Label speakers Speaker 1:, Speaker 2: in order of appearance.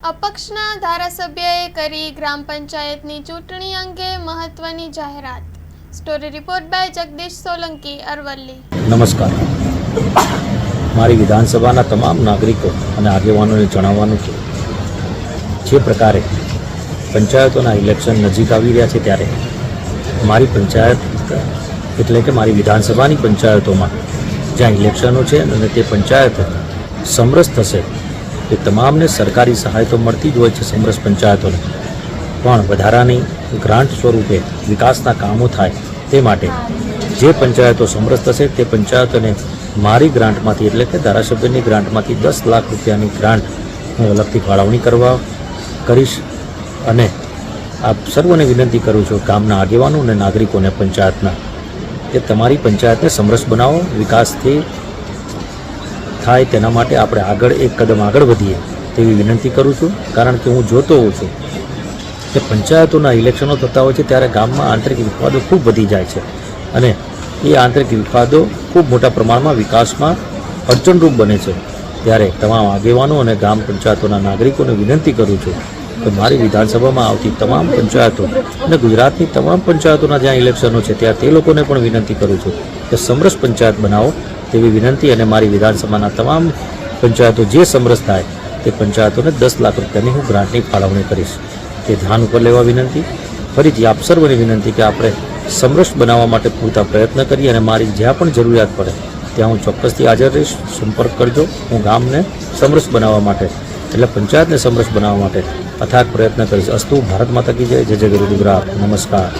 Speaker 1: અપક્ષના ધારાસભ્યએ કરી ગ્રામ પંચાયતની ચૂંટણી અંગે મહત્વની જાહેરાત। Story report by Jagdish Solanki, Aravalli.
Speaker 2: નમસ્કાર। મારી વિધાનસભાના તમામ નાગરિકો અને આગેવાનોને જણાવવાનું છે, જે પ્રકારે પંચાયતોના ઇલેક્શન નજીક આવી રહ્યા છે, ત્યારે મારી પંચાયત એટલે કે મારી વિધાનસભાની પંચાયતોમાં જ્યાં ઇલેક્શનો છે અને તે પંચાયત સમરસ થશે, એ તમામને સરકારી સહાય તો મળતી જ હોય છે સમરસ પંચાયતોને, પણ વધારાની ગ્રાન્ટ સ્વરૂપે વિકાસના કામો થાય તે માટે જે પંચાયતો સમરસ થશે તે પંચાયતોને મારી ગ્રાન્ટમાંથી એટલે કે ધારાસભ્યની ગ્રાન્ટમાંથી 10 લાખ રૂપિયાની ગ્રાન્ટ હું અલગથી ફાળવણી કરીશ। અને આપ સર્વને વિનંતી કરું છું, ગામના આગેવાનો અને નાગરિકોને પંચાયતના, કે તમારી પંચાયતને સમરસ બનાવો, વિકાસથી થાય તેના માટે આપણે આગળ એક કદમ આગળ વધીએ તેવી વિનંતી કરું છું। કારણ કે હું જોતો હોઉં છું કે પંચાયતોના ઇલેક્શનો થતા હોય છે ત્યારે ગામમાં આંતરિક વિવાદો ખૂબ વધી જાય છે અને એ આંતરિક વિવાદો ખૂબ મોટા પ્રમાણમાં વિકાસમાં અડચણરૂપ બને છે। ત્યારે તમામ આગેવાનો અને ગ્રામ પંચાયતોના નાગરિકોને વિનંતી કરું છું કે મારી વિધાનસભામાં આવતી તમામ પંચાયતો અને ગુજરાતની તમામ પંચાયતોના જ્યાં ઇલેક્શનો છે ત્યાં તે લોકોને પણ વિનંતી કરું છું કે સમરસ પંચાયત બનાવો તેવી વિનંતી। અને મારી વિધાનસભાના તમામ પંચાયતો જે સમરસ થાય તે પંચાયતોને 10 લાખ રૂપિયાની હું ગ્રાન્ટની ફાળવણી કરીશ, તે ધ્યાન ઉપર લેવા વિનંતી। ફરીથી આપ સર્વને વિનંતી કે આપણે સમરસ બનાવવા માટે પૂરતા પ્રયત્ન કરીએ અને મારી જ્યાં પણ જરૂરિયાત પડે ત્યાં હું ચોક્કસથી હાજર રહીશ। સંપર્ક કરજો। હું ગામને સમરસ બનાવવા માટે એટલે પંચાયતને સમરસ બનાવવા માટે અથાગ પ્રયત્ન કરીશ। અસ્તુ। ભારત માતા કી જય। જય જય ગરુ ગુજરાત। નમસ્કાર।